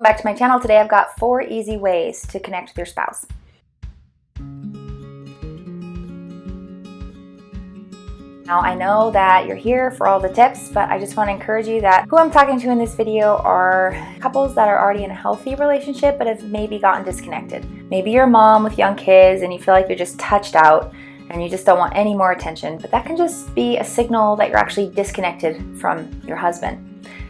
Back to my channel. Today I've got 4 easy ways to connect with your spouse. Now I know that you're here for all the tips, but I just want to encourage you that who I'm talking to in this video are couples that are already in a healthy relationship but have maybe gotten disconnected. Maybe you're a mom with young kids and you feel like you're just touched out and you just don't want any more attention, but that can just be a signal that you're actually disconnected from your husband.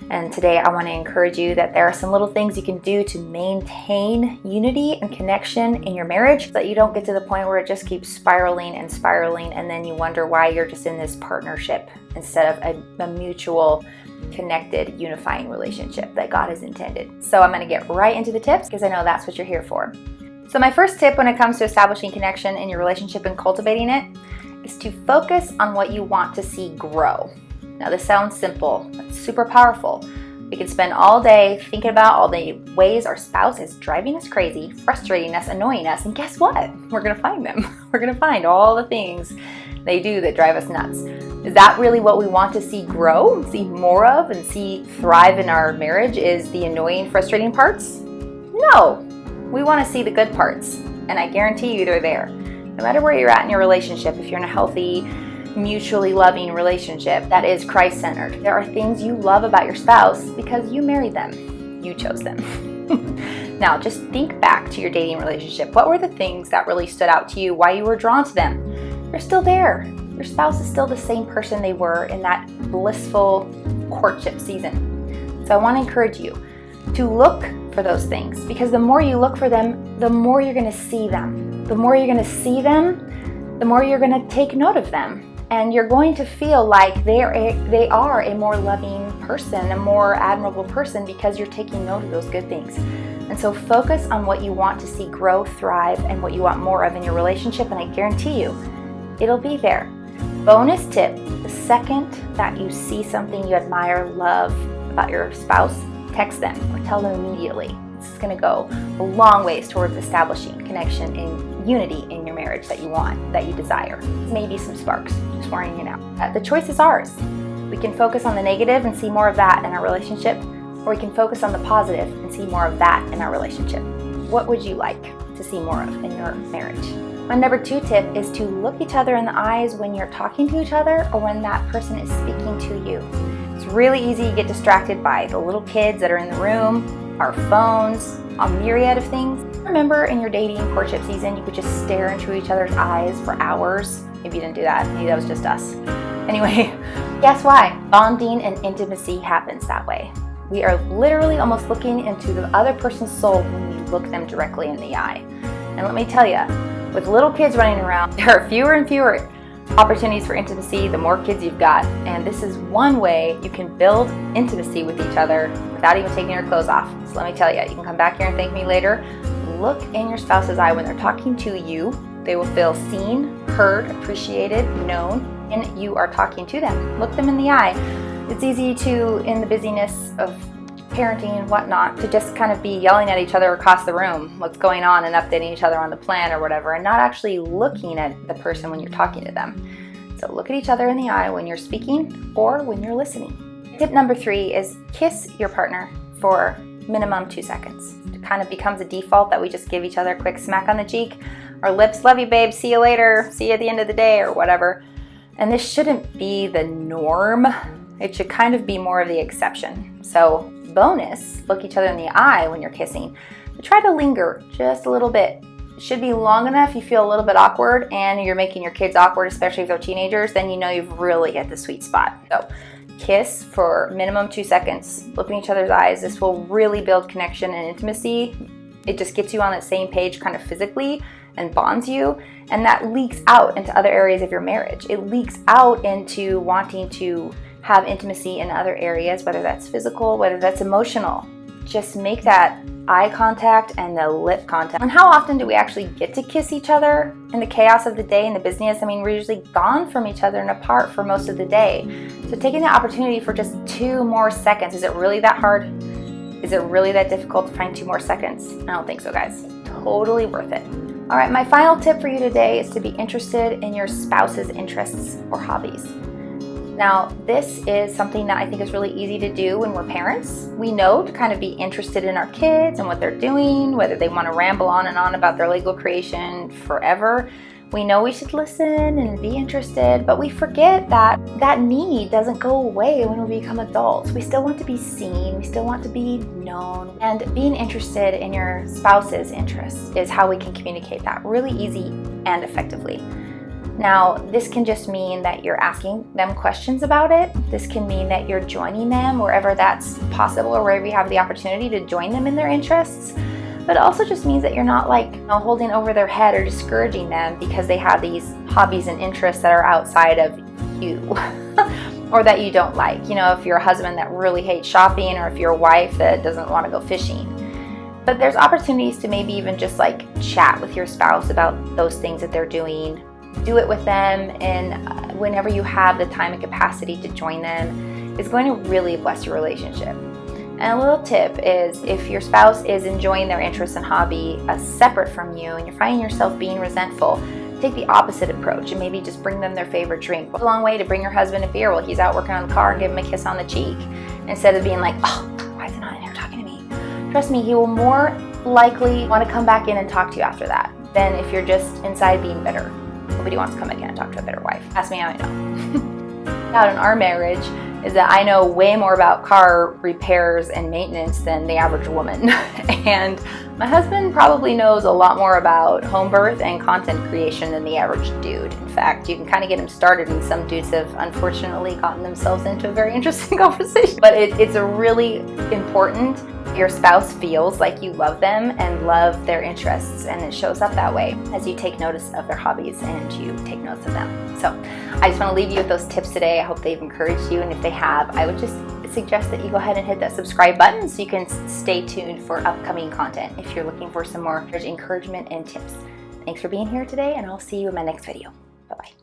And today I want to encourage you that there are some little things you can do to maintain unity and connection in your marriage so that you don't get to the point where it just keeps spiraling and spiraling and then you wonder why you're just in this partnership instead of a mutual, connected, unifying relationship that God has intended. So I'm going to get right into the tips because I know that's what you're here for. So my first tip when it comes to establishing connection in your relationship and cultivating it is to focus on what you want to see grow. Now this sounds simple, but super powerful. We can spend all day thinking about all the ways our spouse is driving us crazy, frustrating us, annoying us, and guess what? We're gonna find them. We're gonna find all the things they do that drive us nuts. Is that really what we want to see grow, see more of, and see thrive in our marriage is the annoying, frustrating parts? No, we wanna see the good parts, and I guarantee you they're there. No matter where you're at in your relationship, if you're in a healthy, mutually loving relationship that is Christ-centered. There are things you love about your spouse because you married them. You chose them. Now, just think back to your dating relationship. What were the things that really stood out to you, why you were drawn to them? They're still there. Your spouse is still the same person they were in that blissful courtship season. So I want to encourage you to look for those things because the more you look for them, the more you're going to see them. The more you're going to see them, the more you're going to take note of them. And you're going to feel like they are a more loving person, a more admirable person because you're taking note of those good things. And so focus on what you want to see grow, thrive, and what you want more of in your relationship, and I guarantee you, it'll be there. Bonus tip, the second that you see something you admire, love about your spouse, text them or tell them immediately. This is going to go a long ways towards establishing connection and unity in your marriage that you want, that you desire. Maybe some sparks, just warning you now. The choice is ours. We can focus on the negative and see more of that in our relationship, or we can focus on the positive and see more of that in our relationship. What would you like to see more of in your marriage? My number 2 tip is to look each other in the eyes when you're talking to each other or when that person is speaking to you. It's really easy to get distracted by the little kids that are in the room, our phones, a myriad of things. Remember in your dating courtship season, you could just stare into each other's eyes for hours. Maybe you didn't do that. Maybe that was just us. Anyway, guess why? Bonding and intimacy happens that way. We are literally almost looking into the other person's soul when we look them directly in the eye. And let me tell you, with little kids running around, there are fewer and fewer opportunities for intimacy the more kids you've got, and this is one way you can build intimacy with each other without even taking your clothes off. So let me tell you, you can come back here and thank me later. Look in your spouse's eye when they're talking to you. They will feel seen, heard, appreciated, known, and you are talking to them. Look them in the eye. It's easy to, in the busyness of parenting and whatnot, to just kind of be yelling at each other across the room, what's going on, and updating each other on the plan or whatever, and not actually looking at the person when you're talking to them. So look at each other in the eye when you're speaking or when you're listening. Tip number 3 is kiss your partner for minimum 2 seconds. It kind of becomes a default that we just give each other a quick smack on the cheek. Our lips, love you babe, see you later, see you at the end of the day or whatever. And this shouldn't be the norm. It should kind of be more of the exception. So bonus, look each other in the eye when you're kissing, but try to linger just a little bit. It should be long enough you feel a little bit awkward and you're making your kids awkward, especially if they're teenagers, then you know you've really hit the sweet spot. So kiss for minimum 2 seconds, look in each other's eyes. This will really build connection and intimacy. It just gets you on that same page kind of physically and bonds you, and that leaks out into other areas of your marriage. It leaks out into wanting to have intimacy in other areas, whether that's physical, whether that's emotional. Just make that eye contact and the lip contact. And how often do we actually get to kiss each other in the chaos of the day and the busyness? I mean, we're usually gone from each other and apart for most of the day. So taking the opportunity for just 2 more seconds, is it really that hard? Is it really that difficult to find 2 more seconds? I don't think so, guys. Totally worth it. All right, my final tip for you today is to be interested in your spouse's interests or hobbies. Now, this is something that I think is really easy to do when we're parents. We know to kind of be interested in our kids and what they're doing, whether they want to ramble on and on about their Lego creation forever. We know we should listen and be interested, but we forget that that need doesn't go away when we become adults. We still want to be seen, we still want to be known, and being interested in your spouse's interests is how we can communicate that really easy and effectively. Now, this can just mean that you're asking them questions about it. This can mean that you're joining them wherever that's possible or wherever you have the opportunity to join them in their interests. But it also just means that you're not holding over their head or discouraging them because they have these hobbies and interests that are outside of you or that you don't like. If you're a husband that really hates shopping, or if you're a wife that doesn't want to go fishing. But there's opportunities to maybe even just chat with your spouse about those things that they're doing. Do it with them, and whenever you have the time and capacity to join them, it's going to really bless your relationship. And a little tip is, if your spouse is enjoying their interests and hobby separate from you and you're finding yourself being resentful, take the opposite approach and maybe just bring them their favorite drink. It's a long way to bring your husband a beer while he's out working on the car and give him a kiss on the cheek, instead of being like, oh, why is he not in here talking to me? Trust me, he will more likely want to come back in and talk to you after that than if you're just inside being bitter. Nobody wants to come back in and talk to a bitter wife. Ask me how I know. Out in our marriage is that I know way more about car repairs and maintenance than the average woman. And my husband probably knows a lot more about home birth and content creation than the average dude. In fact, you can kind of get him started, and some dudes have unfortunately gotten themselves into a very interesting conversation. But it's a really important. Your spouse feels like you love them and love their interests, and it shows up that way as you take notice of their hobbies and you take notes of them. So I just want to leave you with those tips today. I hope they've encouraged you, and if they have, I would just suggest that you go ahead and hit that subscribe button so you can stay tuned for upcoming content if you're looking for some more encouragement and tips. Thanks for being here today, and I'll see you in my next video. Bye-bye.